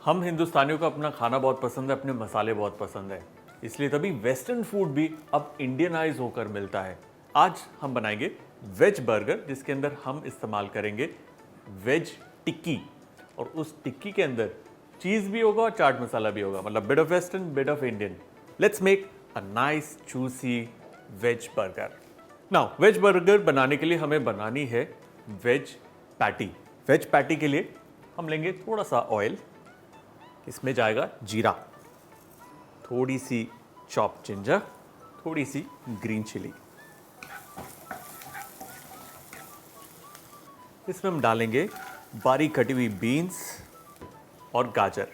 हम हिंदुस्तानियों को अपना खाना बहुत पसंद है, अपने मसाले बहुत पसंद है, इसलिए तभी वेस्टर्न फूड भी अब इंडियनाइज होकर मिलता है। आज हम बनाएंगे वेज बर्गर, जिसके अंदर हम इस्तेमाल करेंगे वेज टिक्की, और उस टिक्की के अंदर चीज़ भी होगा और चाट मसाला भी होगा, मतलब bit of western bit of Indian. Let's make a nice juicy veg burger. Now veg burger बनाने के लिए हमें बनानी है वेज पैटी। वेज पैटी के लिए हम लेंगे थोड़ा सा ऑयल, इसमें जाएगा जीरा, थोड़ी सी चॉप जिंजर, थोड़ी सी ग्रीन चिली। इसमें हम डालेंगे बारीक कटी हुई बीन्स और गाजर।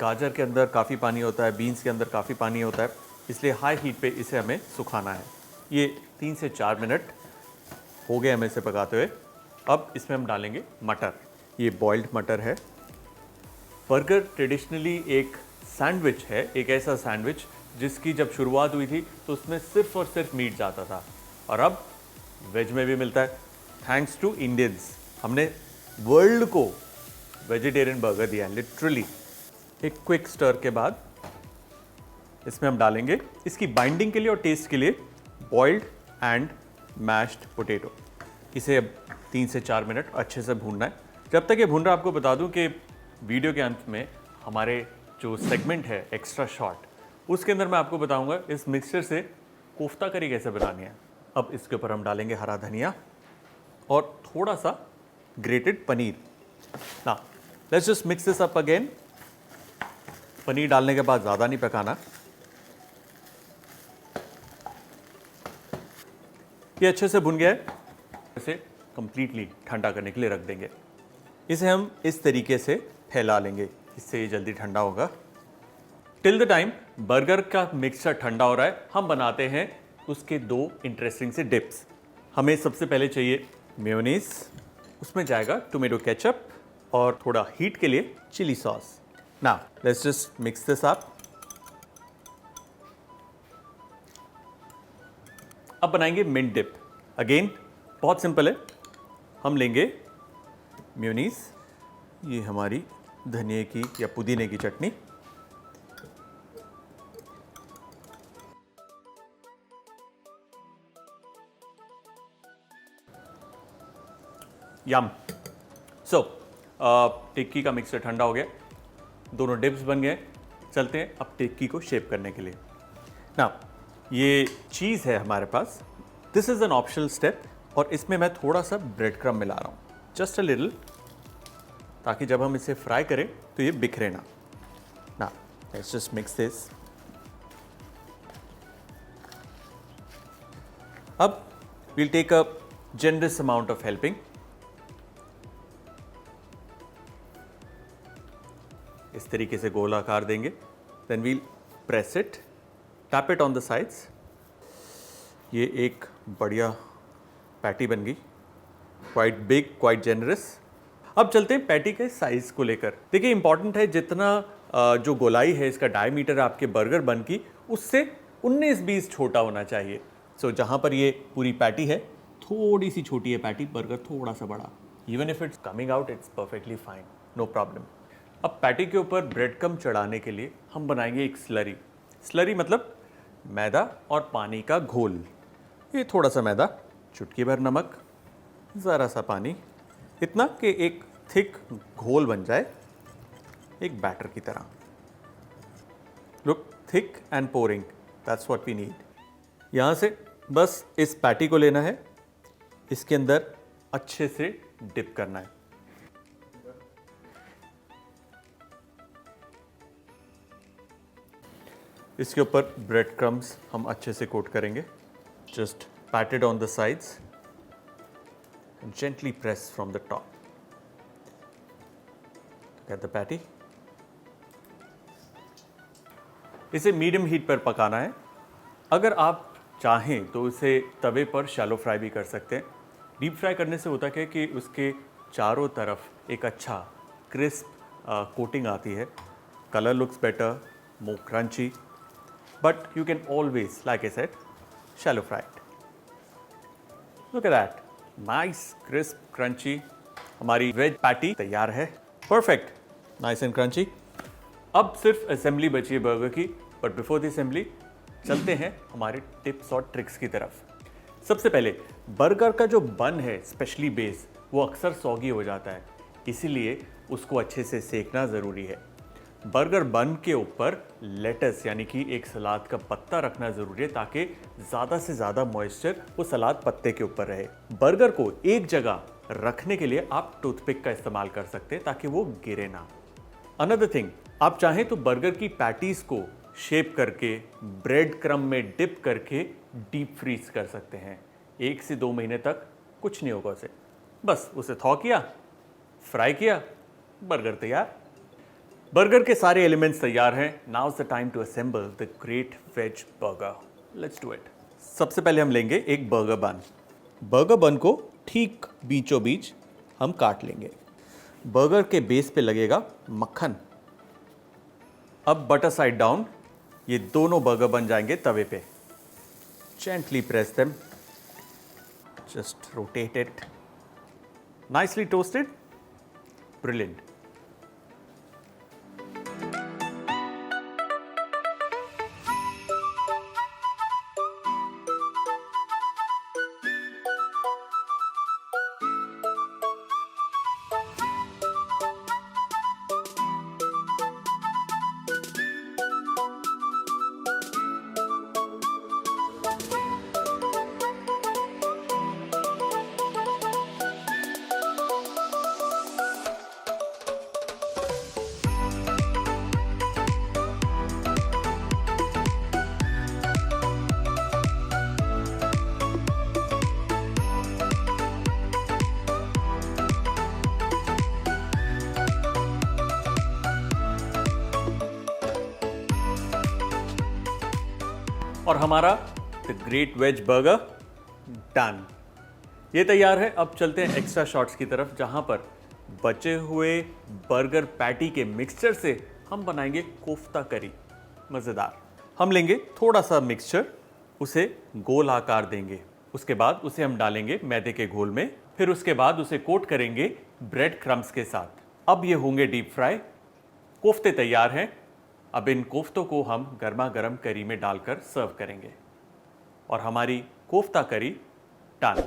गाजर के अंदर काफ़ी पानी होता है, बीन्स के अंदर काफ़ी पानी होता है, इसलिए हाई हीट पे इसे हमें सुखाना है। ये 3 से 4 मिनट हो गए हमें इसे पकाते हुए। अब इसमें हम डालेंगे मटर। ये बॉइल्ड मटर है। बर्गर ट्रेडिशनली एक सैंडविच है, एक ऐसा सैंडविच जिसकी जब शुरुआत हुई थी तो उसमें सिर्फ और सिर्फ मीट जाता था, और अब वेज में भी मिलता है। थैंक्स टू इंडियंस, हमने वर्ल्ड को वेजिटेरियन बर्गर दिया है लिटरली। एक क्विक स्टर के बाद इसमें हम डालेंगे इसकी बाइंडिंग के लिए और टेस्ट के लिए बॉइल्ड एंड मैश्ड पोटैटो। इसे अब 3 से 4 मिनट अच्छे से भूनना है। जब तक ये भून रहा है, आपको बता दूं कि वीडियो के अंत में हमारे जो सेगमेंट है एक्स्ट्रा शॉर्ट, उसके अंदर मैं आपको बताऊंगा इस मिक्सचर से कोफ्ता करी कैसे बनानी है। अब इसके ऊपर हम डालेंगे हरा धनिया और थोड़ा सा ग्रेटेड पनीर। ना let's just mix this up again. Paneer डालने के बाद ज़्यादा नहीं पकाना। ये अच्छे से भुन गया है, इसे कंप्लीटली ठंडा करने के लिए रख देंगे। इसे हम इस तरीके से फैला लेंगे, इससे ये जल्दी ठंडा होगा। टिल द टाइम बर्गर का मिक्सचर ठंडा हो रहा है, हम बनाते हैं उसके 2 इंटरेस्टिंग से डिप्स। हमें सबसे पहले चाहिए मेयोनीज, उसमें जाएगा टोमेटो केचप और थोड़ा हीट के लिए chilli sauce. Now let's just mix this up. अब बनाएंगे मिंट डिप। अगेन बहुत सिंपल है, हम लेंगे मेयोनीज, ये हमारी धनिए की या पुदीने की चटनी, यम। सो टिक्की का मिक्सचर ठंडा हो गया, दोनों डिप्स बन गए। चलते हैं अब टिक्की को शेप करने के लिए। ना ये चीज़ है हमारे पास, this is an optional step, और इसमें मैं थोड़ा सा ब्रेड क्रम्ब मिला रहा हूँ, जस्ट अ लिटिल, ताकि जब हम इसे फ्राई करें तो ये बिखरे ना। ना लेट्स जस्ट मिक्स दिस। अब we'll take a generous amount of helping. इस तरीके से गोल आकार देंगे, then we'll press it, tap it on the sides. ये एक बढ़िया पैटी बन गई, क्वाइट बिग, क्वाइट जेनरस। अब चलते हैं पैटी के साइज को लेकर। देखिए इंपॉर्टेंट है, जितना जो गोलाई है इसका डायमीटर आपके बर्गर बन की, उससे 19-20 छोटा होना चाहिए। सो जहाँ पर ये पूरी पैटी है, थोड़ी सी छोटी है पैटी, बर्गर थोड़ा सा बड़ा। Even if it's coming out it's perfectly fine, no problem. अब पैटी के ऊपर ब्रेड क्रम्ब चढ़ाने के लिए हम बनाएंगे एक स्लरी। स्लरी मतलब मैदा और पानी का घोल। ये थोड़ा सा मैदा, चुटकी भर नमक, ज़रा सा पानी, इतना कि एक थिक घोल बन जाए, एक बैटर की तरह। Look thick and pouring, that's what we need. यहाँ से बस इस पैटी को लेना है, इसके अंदर अच्छे से डिप करना है। इसके ऊपर ब्रेड क्रम्स हम अच्छे से कोट करेंगे। Just pat it on the sides and gently press from the top. Get the patty. इसे मीडियम हीट पर पकाना है। अगर आप चाहें तो इसे तवे पर शैलो फ्राई भी कर सकते हैं। डीप फ्राई करने से होता क्या है कि उसके चारों तरफ एक अच्छा क्रिस्प कोटिंग आती है, colour looks better, more crunchy, but you can always, like I said, shallow fry it. Look at that, nice crisp crunchy. हमारी वेज पैटी तैयार है, परफेक्ट। Nice and crunchy. अब सिर्फ असेंबली बची है बर्गर की, बट बिफोर द असेंबली चलते हैं हमारे टिप्स और ट्रिक्स की तरफ। सबसे पहले बर्गर का जो बन है, स्पेशली बेस, वो अक्सर सॉगी हो जाता है, इसीलिए उसको अच्छे से सेकना ज़रूरी है। बर्गर बन के ऊपर लेटस यानी कि एक सलाद का पत्ता रखना ज़रूरी है ताकि ज़्यादा से ज़्यादा मॉइस्चर वो सलाद पत्ते के ऊपर रहे। बर्गर को एक जगह रखने के लिए आप टूथपिक का इस्तेमाल कर सकते हैं ताकि वो गिरे ना। अनदर थिंग, आप चाहें तो बर्गर की पैटीज को शेप करके ब्रेड क्रम में डिप करके डीप फ्रीज कर सकते हैं। 1 से 2 महीने तक कुछ नहीं होगा उसे, बस उसे थॉ किया, फ्राई किया, बर्गर तैयार। बर्गर के सारे एलिमेंट्स तैयार हैं। Now is the time to assemble the great veg burger. Let's do it. सबसे पहले हम लेंगे एक बर्गर बन। बर्गर बन को ठीक बीचों बीच हम काट लेंगे। बर्गर के बेस पे लगेगा मक्खन। अब बटर साइड डाउन ये दोनों बर्गर बन जाएंगे तवे पे। Gently press them, just rotate it, nicely toasted, brilliant. और हमारा the great veg burger done. ये तैयार है। अब चलते हैं एक्स्ट्रा शॉट्स की तरफ, जहां पर बचे हुए बर्गर पैटी के मिक्सचर से हम बनाएंगे कोफ्ता करी, मज़ेदार। हम लेंगे थोड़ा सा मिक्सचर, उसे गोल आकार देंगे, उसके बाद उसे हम डालेंगे मैदे के घोल में, फिर उसके बाद उसे कोट करेंगे ब्रेड क्रम्स के साथ। अब ये होंगे डीप फ्राई। कोफ्ते तैयार हैं। अब इन कोफ्तों को हम गर्मा गर्म करी में डालकर सर्व करेंगे और हमारी कोफ्ता करी डन।